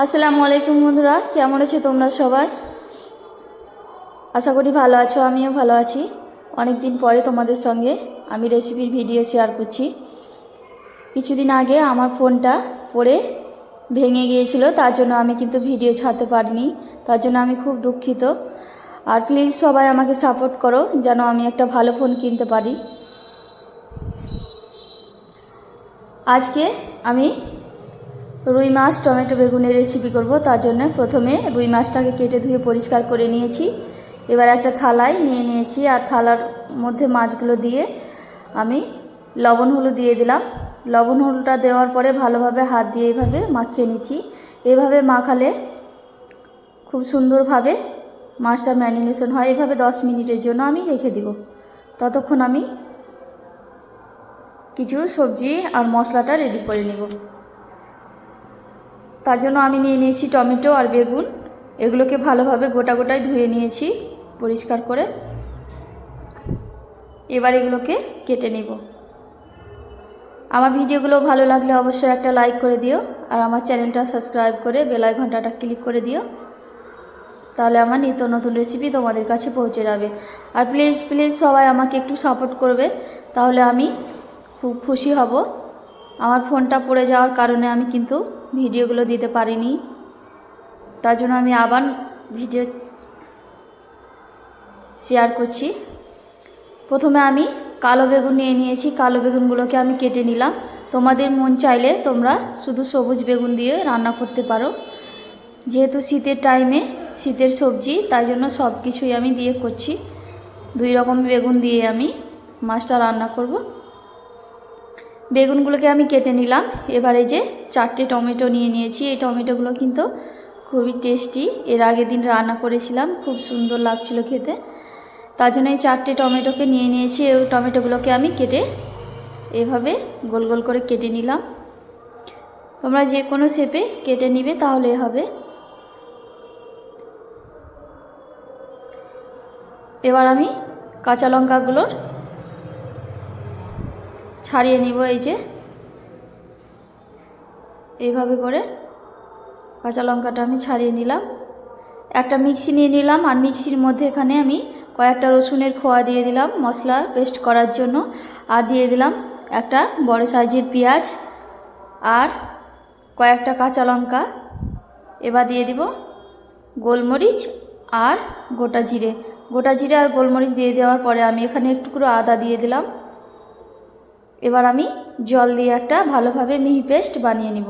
আসসালামু আলাইকুম বন্ধুরা, কেমন আছো তোমরা সবাই? আশা করি ভালো আছো, আমিও ভালো আছি। অনেক দিন পরে তোমাদের সঙ্গে আমি রেসিপির ভিডিও শেয়ার করছি। কিছুদিন আগে আমার ফোনটা পড়ে ভেঙে গিয়েছিল, তার জন্য আমি কিন্তু ভিডিও ছাড়তে পারিনি। তার জন্য আমি খুব দুঃখিত। আর প্লিজ সবাই আমাকে সাপোর্ট করো যেন আমি একটা ভালো ফোন কিনতে পারি। আজকে আমি রুই মাছ টমেটো বেগুনের রেসিপি করব। তার জন্য প্রথমে রুই মাছটাকে কেটে ধুয়ে পরিষ্কার করে নিয়েছি। এবার একটা থালায় নিয়ে নিয়েছি, আর থালার মধ্যে মাছগুলো দিয়ে আমি লবণ হলুদ দিয়ে দিলাম। লবণ হলুদটা দেওয়ার পরে ভালোভাবে হাত দিয়ে এইভাবে মাখিয়ে নিচ্ছি। এভাবে মাখালে খুব সুন্দরভাবে মাছটা ম্যারিনেশন হয়। এভাবে 10 মিনিটের জন্য আমি রেখে দিব। ততক্ষণ আমি কিছু সবজি আর মশলাটা রেডি করে নেব। তার জন্য আমি নিয়ে নিয়েছি টমেটো আর বেগুন। এগুলোকে ভালোভাবে গোটা গোটায় ধুয়ে নিয়েছি পরিষ্কার করে। এবার এগুলোকে কেটে নেব। আমার ভিডিওগুলো ভালো লাগলে অবশ্যই একটা লাইক করে দিও, আর আমার চ্যানেলটা সাবস্ক্রাইব করে বেল আইকনটা ক্লিক করে দিও। তাহলে আমার নিত্য নতুন রেসিপি তোমাদের কাছে পৌঁছে যাবে। আর প্লিজ প্লিজ সবাই আমাকে একটু সাপোর্ট করবে, তাহলে আমি খুব খুশি হব। আমার ফোনটা পড়ে যাওয়ার কারণে আমি কিন্তু ভিডিওগুলো দিতে পারিনি। তার জন্য আমি আবার ভিডিও শেয়ার করছি। প্রথমে আমি কালো বেগুন নিয়ে নিয়েছি। কালো বেগুনগুলোকে আমি কেটে নিলাম। তোমাদের মন চাইলে তোমরা শুধু সবুজ বেগুন দিয়ে রান্না করতে পারো। যেহেতু শীতের টাইমে শীতের সবজি, তাই জন্য সব কিছুই আমি দিয়ে করছি। 2 রকম বেগুন দিয়ে আমি মাছটা রান্না করব। বেগুনগুলোকে আমি কেটে নিলাম। এবারে যে 4টে টমেটো নিয়ে নিয়েছি। এই টমেটোগুলো কিন্তু খুবই টেস্টি। এর আগের দিন রান্না করেছিলাম, খুব সুন্দর লাগছিল খেতে। তার জন্য এই 4টে টমেটোকে নিয়ে নিয়েছি। এই টমেটোগুলোকে আমি কেটে এভাবে গোল গোল করে কেটে নিলাম। তোমরা যে কোনো শেপে কেটে নিবে, তাহলে হবে। এবার আমি কাঁচা লঙ্কাগুলোর ছাড়িয়ে নিব। এই যে এইভাবে করে কাঁচা লঙ্কাটা আমি ছাড়িয়ে নিলাম। একটা মিক্সি নিয়ে নিলাম, আর মিক্সির মধ্যে এখানে আমি কয়েকটা রসুনের খোয়া দিয়ে দিলাম মশলা পেস্ট করার জন্য। আর দিয়ে দিলাম একটা বড় সাইজের পেঁয়াজ আর কয়েকটা কাঁচা লঙ্কা। এবার দিয়ে দিব গোলমরিচ আর গোটা জিরে। গোটা জিরে আর গোলমরিচ দিয়ে দেওয়ার পরে আমি এখানে একটু করে আদা দিয়ে দিলাম। এবার আমি জল দিয়ে একটা ভালোভাবে মিহি পেস্ট বানিয়ে নিব।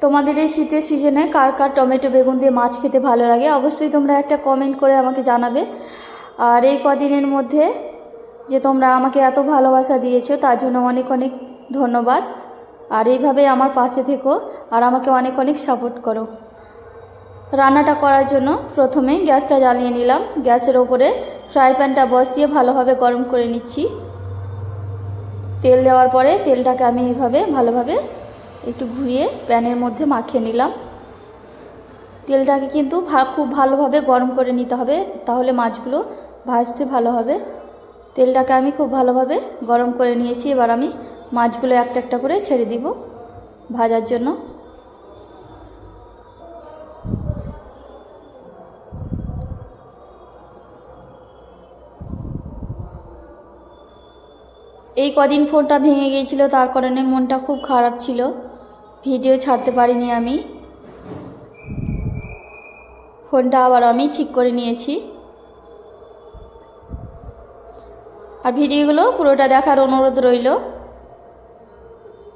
তোমাদের এই শীতের সিজনে কার কার টমেটো বেগুন দিয়ে মাছ খেতে ভালো লাগে, অবশ্যই তোমরা একটা কমেন্ট করে আমাকে জানাবে। আর এই কদিনের মধ্যে যে তোমরা আমাকে এত ভালোবাসা দিয়েছো, তার জন্য অনেক অনেক ধন্যবাদ। আর এইভাবে আমার পাশে থেকো, আর আমাকে অনেক অনেক সাপোর্ট করো। রান্নাটা করার জন্য প্রথমে গ্যাসটা জ্বালিয়ে নিলাম। গ্যাসের ওপরে ফ্রাই প্যানটা বসিয়ে ভালোভাবে গরম করে নিচ্ছি। তেল দেওয়ার পরে তেলটাকে আমি এইভাবে ভালোভাবে একটু ঘুরিয়ে প্যানের মধ্যে মাখিয়ে নিলাম। তেলটাকে কিন্তু খুব ভালোভাবে গরম করে নিতে হবে, তাহলে মাছগুলো ভাজতে ভালো হবে। তেলটাকে আমি খুব ভালোভাবে গরম করে নিয়েছি। এবার আমি মাছগুলো একটা একটা করে ছেড়ে দিব ভাজার জন্য। এই কদিন ফোনটা ভেঙে গিয়েছিল, তার কারণে মনটা খুব খারাপ ছিল, ভিডিও ছাড়তে পারিনি আমি। ফোনটা আবার আমি ঠিক করে নিয়েছি। আর ভিডিওগুলো পুরোটা দেখার অনুরোধ রইল।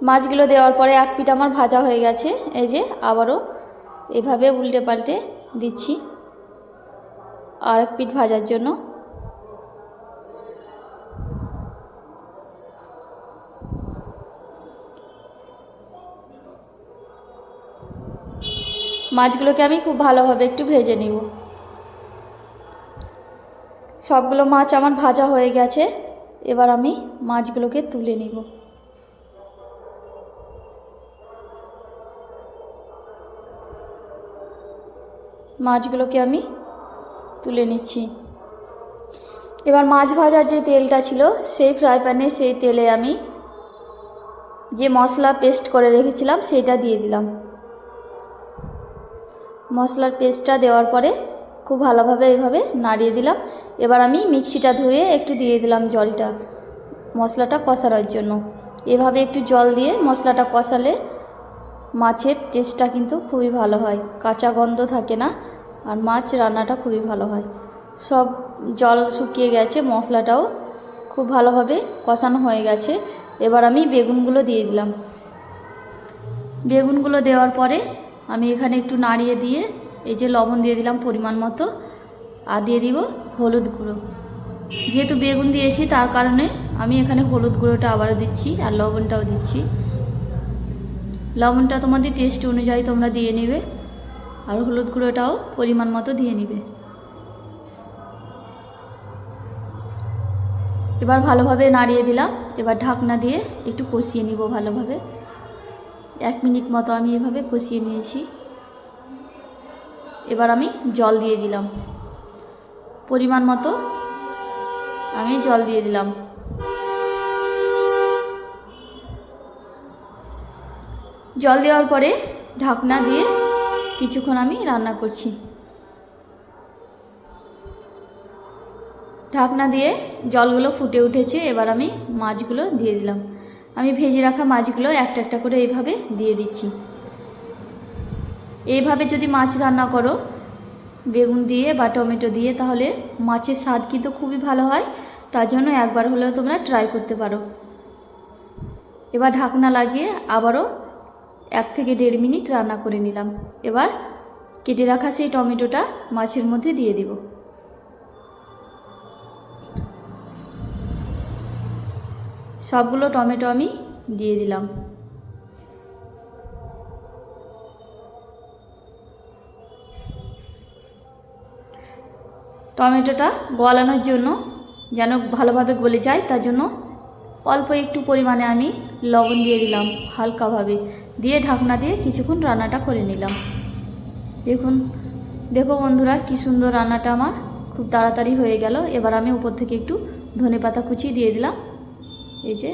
মাছগুলো দেওয়ার পরে এক পিঠ আমার ভাজা হয়ে গেছে। এই যে আবারও এভাবে উল্টে পাল্টে দিচ্ছি আর এক পিঠ ভাজার জন্য। মাছগুলোকে আমি খুব ভালোভাবে একটু ভেজে নিব। সবগুলো মাছ আমার ভাজা হয়ে গেছে। এবার আমি মাছগুলোকে তুলে নিব। মাছগুলোকে আমি তুলে নিচ্ছি। এবার মাছ ভাজার যে তেলটা ছিল, সেই ফ্রাই প্যানে সেই তেলে আমি যে মশলা পেস্ট করে রেখেছিলাম সেটা দিয়ে দিলাম। মশলার পেস্টটা দেওয়ার পরে খুব ভালোভাবে এইভাবে নাড়িয়ে দিলাম। এবার আমি মিক্সিটা ধুয়ে একটু দিয়ে দিলাম জলটা মশলাটা কষানোর জন্য। এভাবে একটু জল দিয়ে মশলাটা কষালে মাছের টেস্টটা কিন্তু খুবই ভালো হয়, কাঁচা গন্ধ থাকে না, আর মাছ রান্নাটা খুবই ভালো হয়। সব জল শুকিয়ে গেছে, মশলাটাও খুব ভালোভাবে কষানো হয়ে গেছে। এবার আমি বেগুনগুলো দিয়ে দিলাম। বেগুনগুলো দেওয়ার পরে আমি এখানে একটু নাড়িয়ে দিয়ে এই যে লবণ দিয়ে দিলাম পরিমাণ মতো, আর দিয়ে দিব হলুদ গুঁড়ো। যেহেতু বেগুন দিয়েছি তার কারণে আমি এখানে হলুদ গুঁড়োটা আবারও দিচ্ছি, আর লবণটাও দিচ্ছি। লবণটা তোমাদের টেস্ট অনুযায়ী তোমরা দিয়ে নেবে, আর হলুদ গুঁড়োটাও পরিমাণ মতো দিয়ে নেবে। এবার ভালোভাবে নাড়িয়ে দিলাম। এবার ঢাকনা দিয়ে একটু কষিয়ে নিব ভালোভাবে। 1 মিনিট মতো আমি এভাবে কষিয়ে নিয়েছি। এবার আমি জল দিয়ে দিলাম, পরিমাণ মতো আমি জল দিয়ে দিলাম। জল দেওয়ার পরে ঢাকনা দিয়ে কিছুক্ষণ আমি রান্না করছি। ঢাকনা দিয়ে জলগুলো ফুটে উঠেছে। এবার আমি মাছগুলো দিয়ে দিলাম। আমি ভেজে রাখা মাছগুলো একটা একটা করে এইভাবে দিয়ে দিচ্ছি। এইভাবে যদি মাছ রান্না করো বেগুন দিয়ে বা টমেটো দিয়ে, তাহলে মাছের স্বাদ কিন্তু খুবই ভালো হয়। তার জন্য একবার হলেও তোমরা ট্রাই করতে পারো। এবার ঢাকনা লাগিয়ে আবারও 1 থেকে 1.5 মিনিট রান্না করে নিলাম। এবার কেটে রাখা সেই টমেটোটা মাছের মধ্যে দিয়ে দিব। সবগুলো টমেটো আমি দিয়ে দিলাম। টমেটোটা গলানোর জন্য, যেন ভালোভাবে গলে যায়, তার জন্য অল্প একটু পরিমাণে আমি লবণ দিয়ে দিলাম হালকাভাবে, দিয়ে ঢাকনা দিয়ে কিছুক্ষণ রান্নাটা করে নিলাম। দেখো বন্ধুরা, কি সুন্দর রান্নাটা আমার খুব তাড়াতাড়ি হয়ে গেল। এবার আমি উপর থেকে একটু ধনেপাতা কুচি দিয়ে দিলাম। এই যে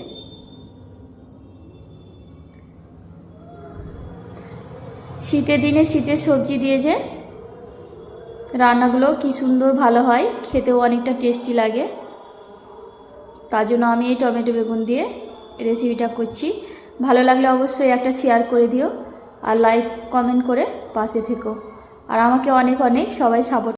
শীতের দিনে শীতের সবজি দিয়ে যে রান্নাগুলো কি সুন্দর ভালো হয়, খেতেও অনেকটা টেস্টি লাগে। তার জন্য আমি এই টমেটো বেগুন দিয়ে রেসিপিটা করছি। ভালো লাগলে অবশ্যই একটা শেয়ার করে দিও, আর লাইক কমেন্ট করে পাশে থেকো, আর আমাকে অনেক অনেক সবাই সাপোর্ট